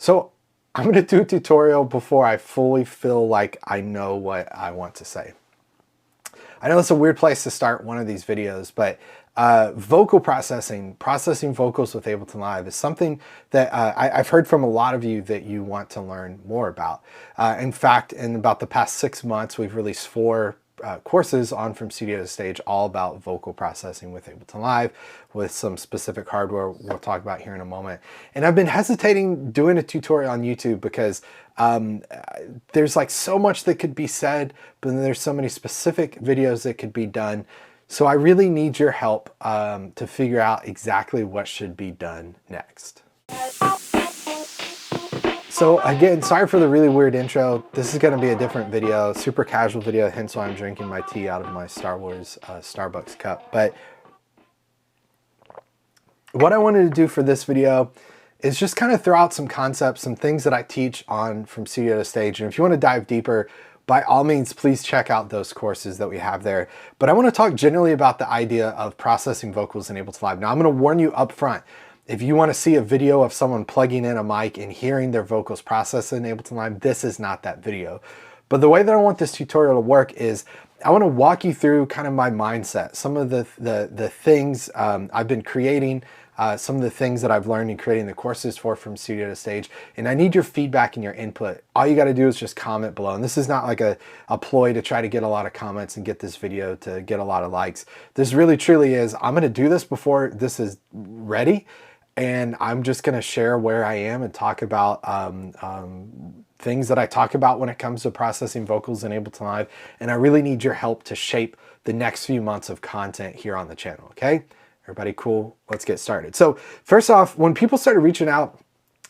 So I'm going to do a tutorial before I fully feel like I know what I want to say. I know it's a weird place to start one of these videos, but vocal processing vocals with Ableton Live is something that I've heard from a lot of you that you want to learn more about. In fact, in about the past 6 months, we've released 4 courses on From Studio to Stage, all about vocal processing with Ableton Live, with some specific hardware we'll talk about here in a moment. And I've been hesitating doing a tutorial on YouTube because there's like so much that could be said, but then there's so many specific videos that could be done. So I really need your help to figure out exactly what should be done next. So again, sorry for the really weird intro. This is going to be a different video, super casual video, hence why I'm drinking my tea out of my Star Wars Starbucks cup. But what I wanted to do for this video is just kind of throw out some concepts, some things that I teach on From Studio to Stage. And if you want to dive deeper, by all means, please check out those courses that we have there. But I want to talk generally about the idea of processing vocals in Ableton Live. Now, I'm going to warn you up front. If you want to see a video of someone plugging in a mic and hearing their vocals processed in Ableton Live, this is not that video. But the way that I want this tutorial to work is I want to walk you through kind of my mindset, some of the things I've been creating, some of the things that I've learned in creating the courses for From Studio to Stage, and I need your feedback and your input. All you got to do is just comment below. And this is not like a ploy to try to get a lot of comments and get this video to get a lot of likes. This really truly is, I'm going to do this before this is ready, and I'm just going to share where I am and talk about things that I talk about when it comes to processing vocals in Ableton Live. And I really need your help to shape the next few months of content here on the channel, okay? Everybody cool? Let's get started. So first off, when people started reaching out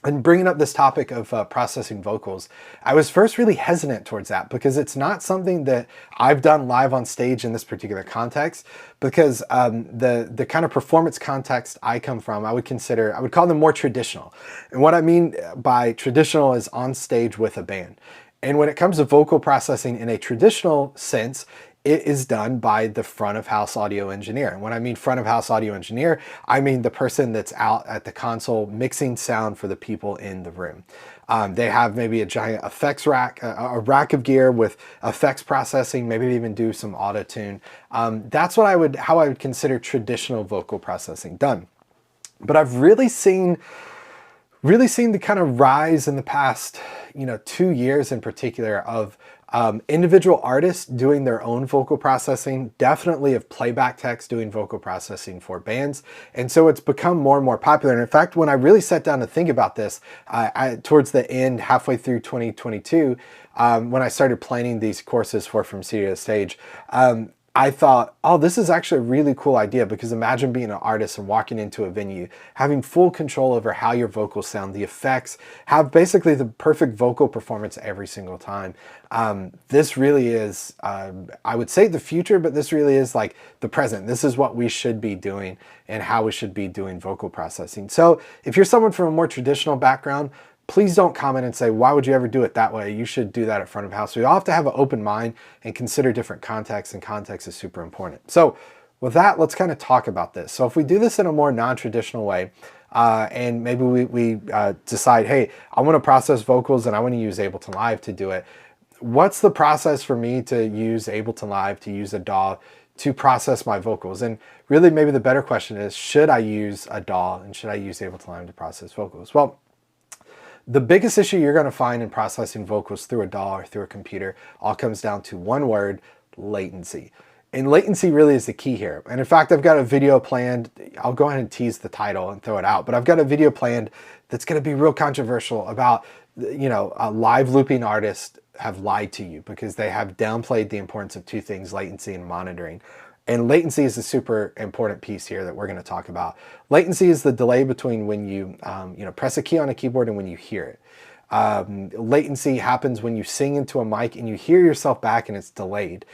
and bringing up this topic of processing vocals, I was first really hesitant towards that because it's not something that I've done live on stage in this particular context, because the kind of performance context I come from, I would call them more traditional. And what I mean by traditional is on stage with a band. And when it comes to vocal processing in a traditional sense, it is done by the front of house audio engineer. And when I mean front of house audio engineer, I mean the person that's out at the console mixing sound for the people in the room. They have maybe a giant effects rack, a rack of gear with effects processing, maybe they even do some auto tune. That's how I would consider traditional vocal processing done. But I've really seen the kind of rise in the past, 2 years in particular of individual artists doing their own vocal processing, definitely of playback techs doing vocal processing for bands. And so it's become more and more popular. And in fact, when I really sat down to think about this, towards the end, halfway through 2022, when I started planning these courses for From Studio to Stage, I thought, oh, this is actually a really cool idea, because imagine being an artist and walking into a venue, having full control over how your vocals sound, the effects, have basically the perfect vocal performance every single time. This really is, I would say the future, but this really is like the present. This is what we should be doing and how we should be doing vocal processing. So if you're someone from a more traditional background, please don't comment and say, why would you ever do it that way? You should do that at front of house. We all have to have an open mind and consider different contexts, and context is super important. So with that, let's kind of talk about this. So if we do this in a more non-traditional way, and maybe we decide, hey, I want to process vocals and I want to use Ableton Live to do it. What's the process for me to use Ableton Live, to use a DAW to process my vocals? And really maybe the better question is, should I use a DAW and should I use Ableton Live to process vocals? Well, the biggest issue you're going to find in processing vocals through a DAW or through a computer all comes down to one word: latency. And latency really is the key here. And in fact, I've got a video planned. I'll go ahead and tease the title and throw it out, but I've got a video planned that's going to be real controversial about, live looping artists have lied to you because they have downplayed the importance of 2 things: latency and monitoring. And latency is a super important piece here that we're going to talk about. Latency is the delay between when you, press a key on a keyboard and when you hear it. Latency happens when you sing into a mic and you hear yourself back and it's delayed.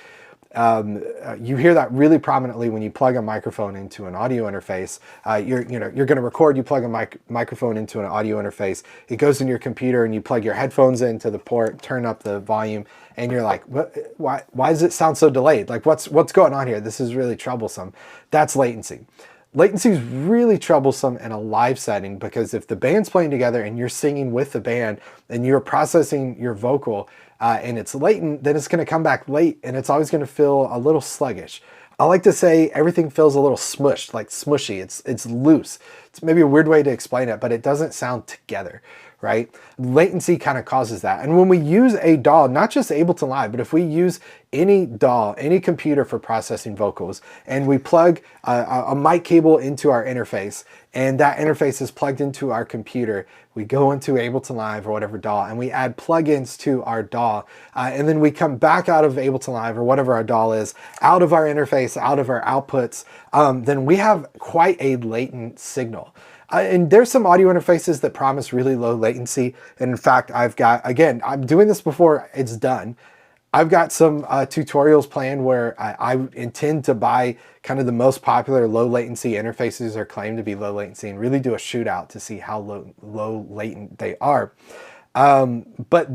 You hear that really prominently when you plug a microphone into an audio interface. You're going to record, you plug a microphone into an audio interface, it goes in your computer and you plug your headphones into the port, turn up the volume, and you're like, why does it sound so delayed? Like what's going on here? This is really troublesome. That's latency. Latency is really troublesome in a live setting because if the band's playing together and you're singing with the band and you're processing your vocal and it's latent, then it's going to come back late and it's always going to feel a little sluggish. I like to say everything feels a little smushed, like smushy. It's loose. It's maybe a weird way to explain it, but it doesn't sound together, right? Latency kind of causes that. And when we use a DAW, not just Ableton Live, but if we use any DAW, any computer for processing vocals, and we plug a mic cable into our interface, and that interface is plugged into our computer, we go into Ableton Live or whatever DAW, and we add plugins to our DAW, and then we come back out of Ableton Live or whatever our DAW is, out of our interface, out of our outputs, then we have quite a latent signal. And there's some audio interfaces that promise really low latency. And in fact, I've got, again, I'm doing this before it's done. I've got some tutorials planned where I intend to buy kind of the most popular low latency interfaces or claim to be low latency and really do a shootout to see how low latent they are. But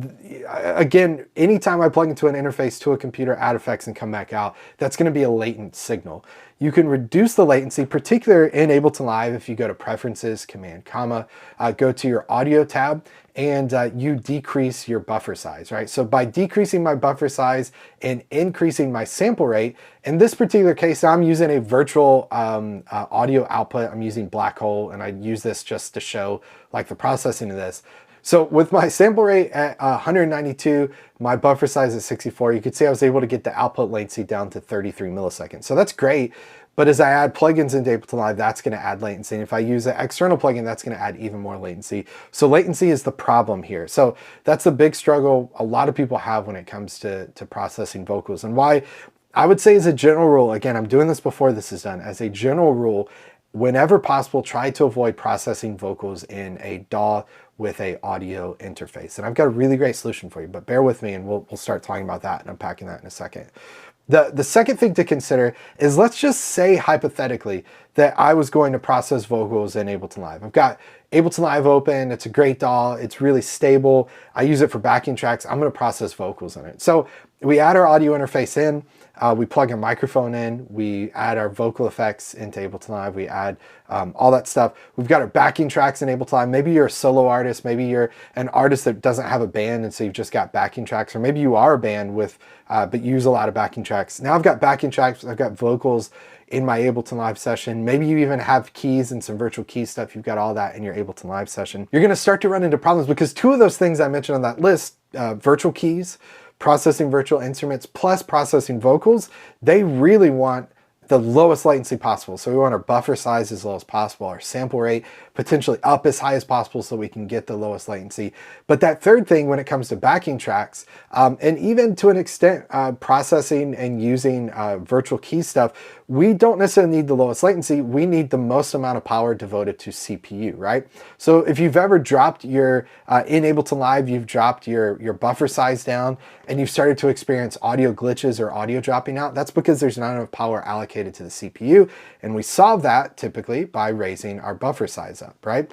again, anytime I plug into an interface to a computer, add effects and come back out, that's going to be a latent signal. You can reduce the latency, particularly in Ableton Live, if you go to Preferences, Command, Comma, go to your Audio tab, and you decrease your buffer size, right? So by decreasing my buffer size and increasing my sample rate, in this particular case, I'm using a virtual audio output. I'm using Black Hole, and I use this just to show like the processing of this. So with my sample rate at 192, my buffer size at 64, you could see I was able to get the output latency down to 33 milliseconds. So that's great. But as I add plugins into Ableton Live, that's going to add latency. And if I use an external plugin, that's going to add even more latency. So latency is the problem here. So that's the big struggle a lot of people have when it comes to processing vocals. And why I would say as a general rule, again, I'm doing this before this is done, as a general rule, whenever possible, try to avoid processing vocals in a DAW with a audio interface. And I've got a really great solution for you, but bear with me and we'll start talking about that and unpacking that in a second. The second thing to consider is, let's just say hypothetically that I was going to process vocals in Ableton Live. I've got Ableton Live open, it's a great DAW, it's really stable, I use it for backing tracks, I'm gonna process vocals in it. So we add our audio interface in, we plug a microphone in, we add our vocal effects into Ableton Live, we add all that stuff. We've got our backing tracks in Ableton Live. Maybe you're a solo artist, maybe you're an artist that doesn't have a band and so you've just got backing tracks, or maybe you are a band with, but use a lot of backing tracks. Now I've got backing tracks, I've got vocals in my Ableton Live session. Maybe you even have keys and some virtual key stuff. You've got all that in your Ableton Live session. You're gonna start to run into problems because two of those things I mentioned on that list, virtual keys, processing virtual instruments, plus processing vocals, they really want the lowest latency latency possible. So we want our buffer size as low as possible, our sample rate potentially up as high as possible so we can get the lowest latency. But that third thing when it comes to backing tracks, and even to an extent processing and using virtual key stuff, we don't necessarily need the lowest latency, we need the most amount of power devoted to CPU, right? So if you've ever dropped your, in Ableton Live, you've dropped your buffer size down and you've started to experience audio glitches or audio dropping out, that's because there's not enough power allocated to the CPU. And we solve that typically by raising our buffer size up, right?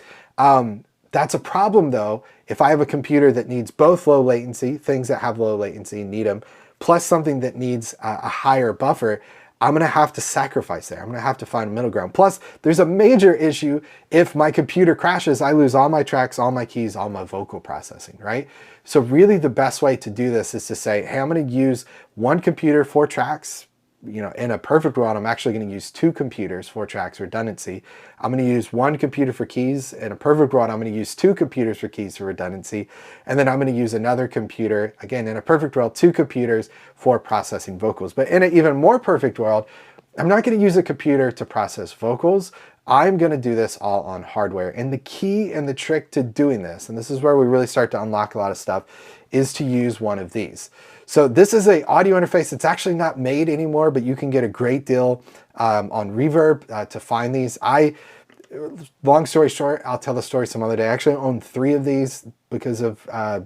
That's a problem though, if I have a computer that needs both low latency, things that have low latency need them, plus something that needs a higher buffer, I'm gonna have to sacrifice there. I'm gonna have to find a middle ground. Plus, there's a major issue if my computer crashes, I lose all my tracks, all my keys, all my vocal processing, right? So really the best way to do this is to say, hey, I'm gonna use one computer, 4 tracks. You know, in a perfect world, I'm actually going to use 2 computers, 4 tracks, redundancy. I'm going to use 1 computer for keys. In a perfect world, I'm going to use 2 computers for keys for redundancy. And then I'm going to use another computer, again, in a perfect world, 2 computers for processing vocals. But in an even more perfect world, I'm not going to use a computer to process vocals. I'm going to do this all on hardware. And the key and the trick to doing this, and this is where we really start to unlock a lot of stuff, is to use one of these. So this is an audio interface that's actually not made anymore, but you can get a great deal on Reverb to find these. Long story short, I'll tell the story some other day. I actually own 3 of these because of, well,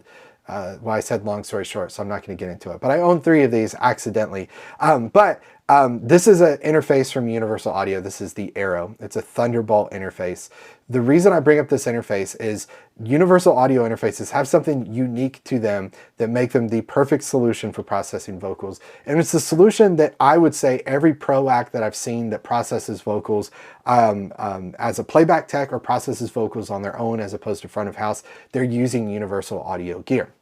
I said long story short, so I'm not going to get into it. But I own 3 of these accidentally. But This is an interface from Universal Audio. This is the Arrow. It's a Thunderbolt interface. The reason I bring up this interface is Universal Audio interfaces have something unique to them that make them the perfect solution for processing vocals. And it's the solution that I would say every pro act that I've seen that processes vocals as a playback tech or processes vocals on their own as opposed to front of house, they're using Universal Audio gear.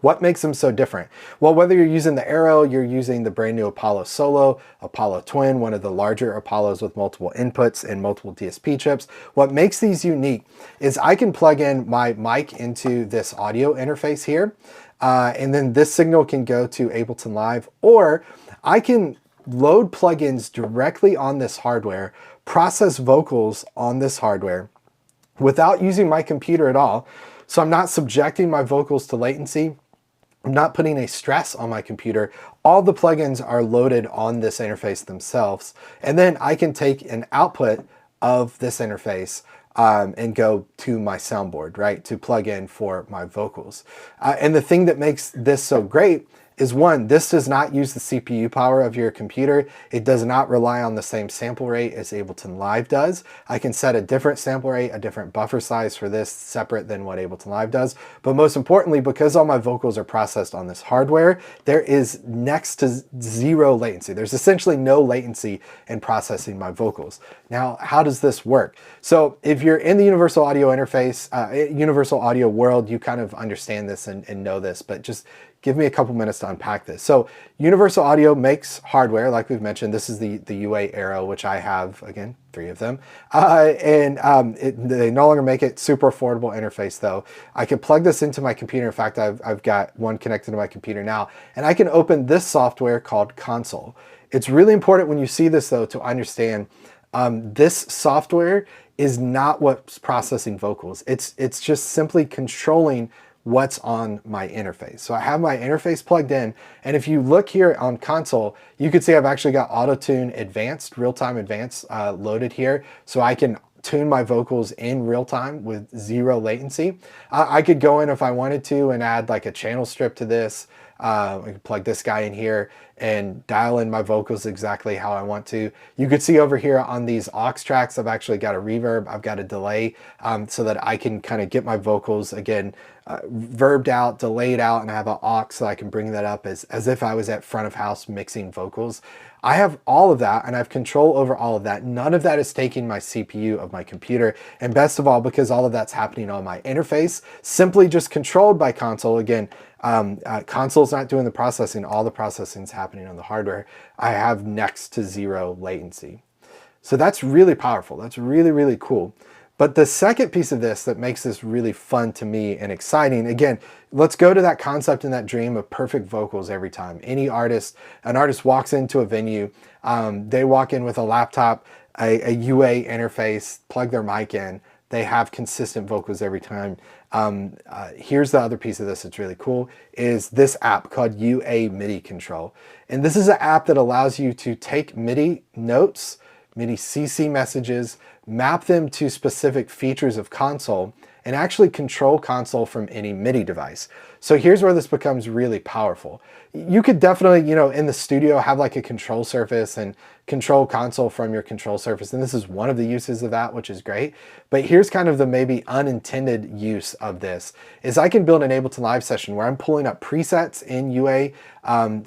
What makes them so different? Well, whether you're using the Arrow, you're using the brand new Apollo Solo, Apollo Twin, one of the larger Apollos with multiple inputs and multiple DSP chips, what makes these unique is I can plug in my mic into this audio interface here, and then this signal can go to Ableton Live, or I can load plugins directly on this hardware, process vocals on this hardware without using my computer at all. So I'm not subjecting my vocals to latency. I'm not putting a stress on my computer. All the plugins are loaded on this interface themselves. And then I can take an output of this interface and go to my soundboard, right, to plug in for my vocals. And the thing that makes this so great is one, this does not use the CPU power of your computer. It does not rely on the same sample rate as Ableton Live does. I can set a different sample rate, a different buffer size for this separate than what Ableton Live does. But most importantly, because all my vocals are processed on this hardware, there is next to zero latency. There's essentially no latency in processing my vocals. Now, how does this work? So if you're in the Universal Audio interface, Universal Audio world, you kind of understand this and know this, but just give me a couple minutes to unpack this. So Universal Audio makes hardware, like we've mentioned. This is the UA Arrow, which I have, again, 3 of them. They no longer make it super affordable interface though. I can plug this into my computer. In fact, I've got one connected to my computer now, and I can open this software called Console. It's really important when you see this though to understand this software is not what's processing vocals. It's just simply controlling what's on my interface. So I have my interface plugged in, and if you look here on Console, you can see I've actually got Auto-Tune Advanced, Real-Time Advanced loaded here, so I can tune my vocals in real time with zero latency. I could go in if I wanted to and add like a channel strip to this. I can plug this guy in here and dial in my vocals exactly how I want to. You could see over here on these aux tracks, I've actually got a reverb, I've got a delay, so that I can kind of get my vocals again verbed out, delayed out, and I have an aux so I can bring that up as if I was at front of house mixing vocals. I have all of that and I have control over all of that. None of that is taking my CPU of my computer. And best of all, because all of that's happening on my interface, simply just controlled by Console. Again, Console's not doing the processing. All the processing is happening on the hardware. I have next to zero latency. So that's really powerful. That's really, really cool. But the second piece of this that makes this really fun to me and exciting, again, let's go to that concept and that dream of perfect vocals every time. An artist walks into a venue, they walk in with a laptop, a UA interface, plug their mic in, they have consistent vocals every time. Here's the other piece of this that's really cool, is this app called UA MIDI Control. And this is an app that allows you to take MIDI notes, MIDI CC messages, map them to specific features of Console, and actually control Console from any MIDI device. So here's where this becomes really powerful. You could definitely, in the studio have like a control surface and control Console from your control surface. And this is one of the uses of that, which is great. But here's kind of the maybe unintended use of this, is I can build an Ableton Live session where I'm pulling up presets in UA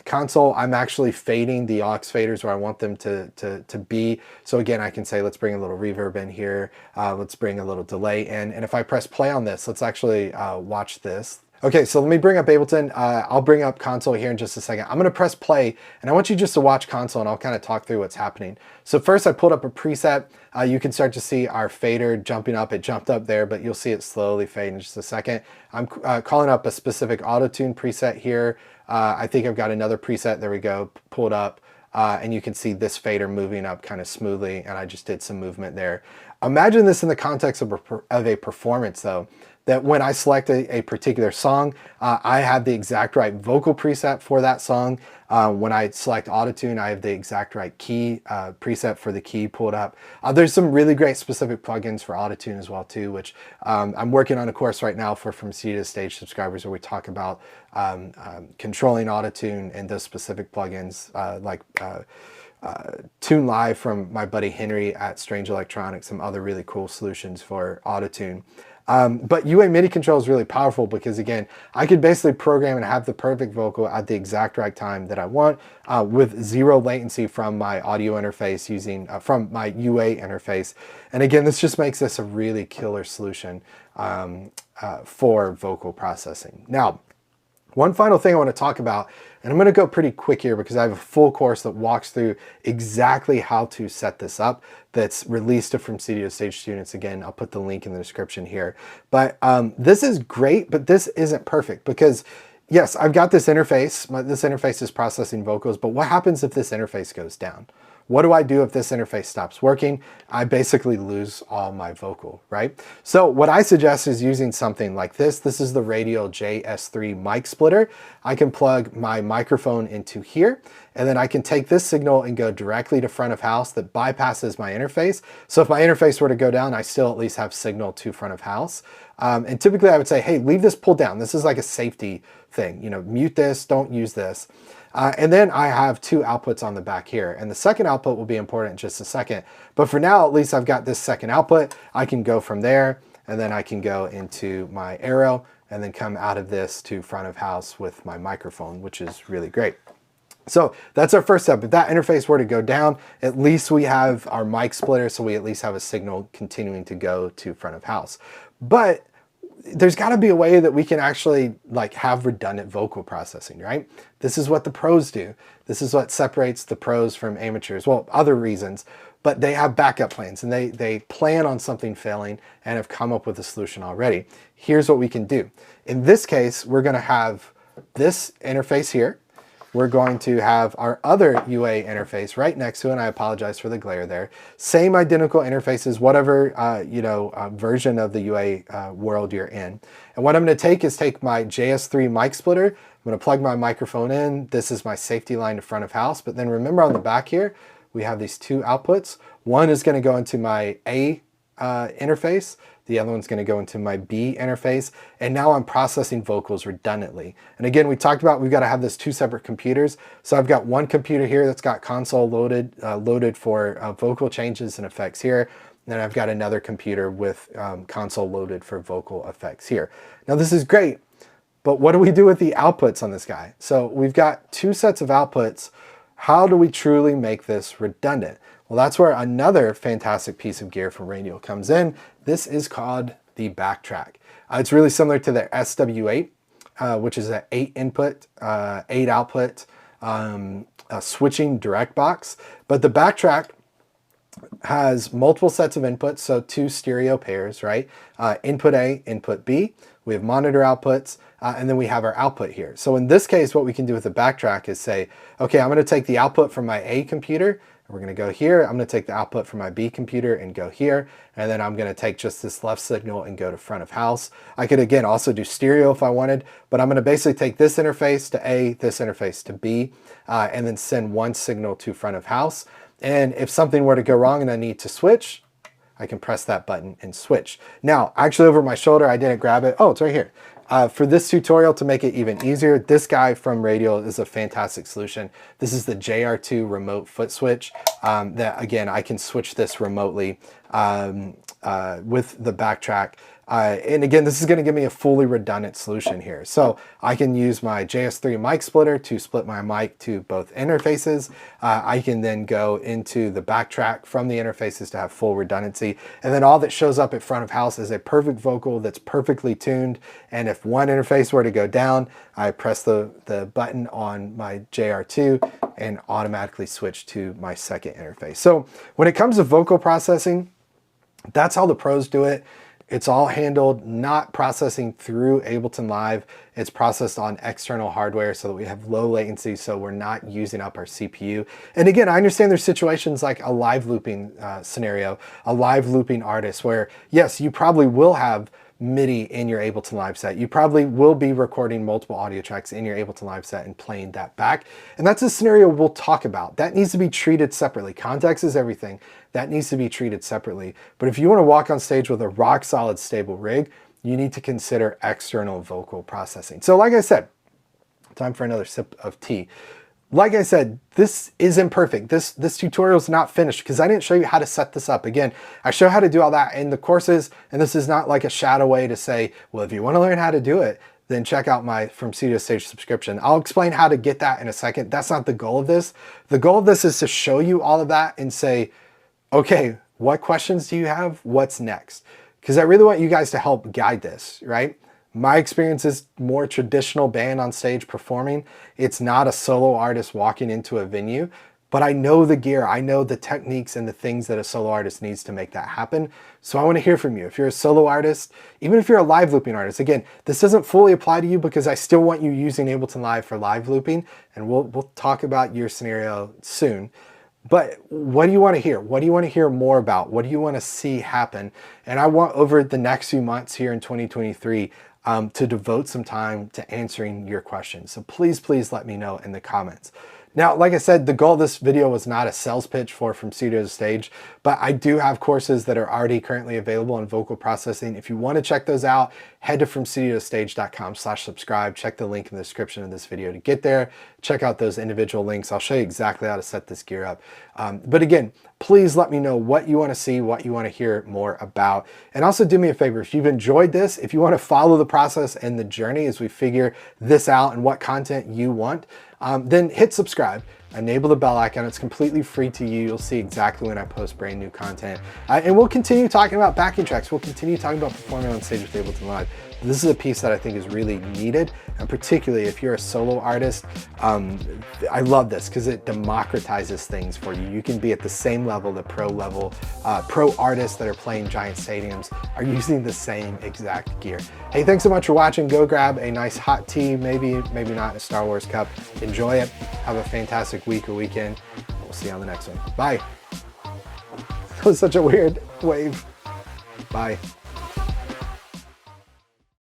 Console. I'm actually fading the aux faders where I want them to be. So again, I can say, let's bring a little reverb in here. Let's bring a little delay in. And if I press play on this, let's actually watch this. Okay, so let me bring up Ableton. I'll bring up Console here in just a second. I'm gonna press play, and I want you just to watch Console, and I'll kind of talk through what's happening. So first I pulled up a preset. You can start to see our fader jumping up. It jumped up there, but you'll see it slowly fade in just a second. I'm calling up a specific auto-tune preset here. I think I've got another preset, there we go, pulled up. And you can see this fader moving up kind of smoothly, and I just did some movement there. Imagine this in the context of a performance though. that when I select a particular song, I have the exact right vocal preset for that song. When I select Autotune, I have the exact right key preset for the key pulled up. There's some really great specific plugins for Autotune as well too, which I'm working on a course right now for From Studio to Stage subscribers where we talk about controlling Autotune and those specific plugins like Tune Live from my buddy Henry at Strange Electronics, some other really cool solutions for Autotune. But UA MIDI control is really powerful because, again, I could basically program and have the perfect vocal at the exact right time that I want with zero latency from my audio interface using, from my UA interface. And again, this just makes this a really killer solution for vocal processing. Now, one final thing I want to talk about, and I'm going to go pretty quick here because I have a full course that walks through exactly how to set this up that's released to From Studio to Stage students. Again, I'll put the link in the description here. But this is great, but this isn't perfect because, yes, I've got this interface. This interface is processing vocals, but what happens if this interface goes down? What do I do if this interface stops working? I basically lose all my vocal, right? So what I suggest is using something like this. This is the Radial JS-3 mic splitter. I can plug my microphone into here, and then I can take this signal and go directly to front of house that bypasses my interface. So if my interface were to go down, I still at least have signal to front of house. And typically I would say, hey, leave this pulled down. This is like a safety thing. You know, mute this, don't use this. And then I have two outputs on the back here. And the second output will be important in just a second. But for now, at least I've got this second output. I can go from there, and then I can go into my arrow and then come out of this to front of house with my microphone, which is really great. So that's our first step. If that interface were to go down, at least we have our mic splitter, so we at least have a signal continuing to go to front of house. But there's got to be a way that we can actually like have redundant vocal processing, right? This is what the pros do. This is what separates the pros from amateurs. Well, other reasons, but they have backup plans and they plan on something failing and have come up with a solution already. Here's what we can do. In this case, we're going to have this interface here. We're going to have our other UA interface right next to it, and I apologize for the glare there. Same identical interfaces, whatever version of the UA world you're in. And what I'm going to take is take my JS-3 mic splitter. I'm going to plug my microphone in. This is my safety line to front of house. But then remember on the back here, we have these two outputs. One is going to go into my A interface. The other one's going to go into my B interface. And now I'm processing vocals redundantly. And again, we talked about we've got to have this two separate computers. So I've got one computer here that's got console loaded for vocal changes and effects here. And then I've got another computer with console loaded for vocal effects here. Now this is great, but what do we do with the outputs on this guy? So we've got two sets of outputs. How do we truly make this redundant? Well, that's where another fantastic piece of gear from Radial comes in. This is called the Backtrack. It's really similar to the SW8, which is an 8 input, 8 output switching direct box. But the Backtrack has multiple sets of inputs, so two stereo pairs, right? Input A, input B. We have monitor outputs, and then we have our output here. So in this case, what we can do with the Backtrack is say, okay, I'm going to take the output from my A computer, and we're going to go here. I'm going to take the output from my B computer and go here, and then I'm going to take just this left signal and go to front of house. I could, again, also do stereo if I wanted, but I'm going to basically take this interface to A, this interface to B, and then send one signal to front of house. And if something were to go wrong and I need to switch, I can press that button and switch. Now, actually over my shoulder, I didn't grab it. Oh, it's right here. For this tutorial, to make it even easier, this guy from Radial is a fantastic solution. This is the JR2 remote foot switch that, again, I can switch this remotely with the Backtrack. And again, this is going to give me a fully redundant solution here. So I can use my JS-3 mic splitter to split my mic to both interfaces. I can then go into the Backtrack from the interfaces to have full redundancy. And then all that shows up at front of house is a perfect vocal that's perfectly tuned. And if one interface were to go down, I press the button on my JR2 and automatically switch to my second interface. So when it comes to vocal processing, that's how the pros do it. It's all handled, not processing through Ableton Live. It's processed on external hardware so that we have low latency, so we're not using up our CPU. And again, I understand there's situations like a live looping scenario, a live looping artist where, yes, you probably will have MIDI in your Ableton Live set. You probably will be recording multiple audio tracks in your Ableton Live set and playing that back. And that's a scenario we'll talk about. That needs to be treated separately. Context is everything. That needs to be treated separately. But if you want to walk on stage with a rock solid stable rig, you need to consider external vocal processing. So like I said, time for another sip of tea. Like I said, this isn't perfect. This tutorial is not finished because I didn't show you how to set this up. Again, I show how to do all that in the courses, and this is not like a shadow way to say, well, if you want to learn how to do it, then check out my From Studio Stage subscription. I'll explain how to get that in a second. That's not the goal of this. The goal of this is to show you all of that and say, okay, what questions do you have? What's next? Because I really want you guys to help guide this, right? My experience is more traditional band on stage performing. It's not a solo artist walking into a venue, but I know the gear. I know the techniques and the things that a solo artist needs to make that happen. So I want to hear from you. If you're a solo artist, even if you're a live looping artist, again, this doesn't fully apply to you because I still want you using Ableton Live for live looping, and we'll talk about your scenario soon. But what do you want to hear? What do you want to hear more about? What do you want to see happen? And I want over the next few months here in 2023 to devote some time to answering your questions. So please, please let me know in the comments. Now, like I said, the goal of this video was not a sales pitch for From Studio to Stage, but I do have courses that are already currently available on vocal processing. If you want to check those out, head to fromstudiotostage.com/subscribe. Check the link in the description of this video to get there. Check out those individual links. I'll show you exactly how to set this gear up. But again, please let me know what you want to see, what you want to hear more about. And also do me a favor, if you've enjoyed this, if you want to follow the process and the journey as we figure this out and what content you want, then hit subscribe, enable the bell icon. It's completely free to you. You'll see exactly when I post brand new content. And we'll continue talking about backing tracks. We'll continue talking about performing on stage with Ableton Live. This is a piece that I think is really needed, and particularly if you're a solo artist, I love this because it democratizes things for you. You can be at the same level, the pro artists that are playing giant stadiums are using the same exact gear. Hey, thanks so much for watching. Go grab a nice hot tea, maybe not a Star Wars cup. Enjoy it. Have a fantastic week or weekend. We'll see you on the next one. Bye. That was such a weird wave. Bye.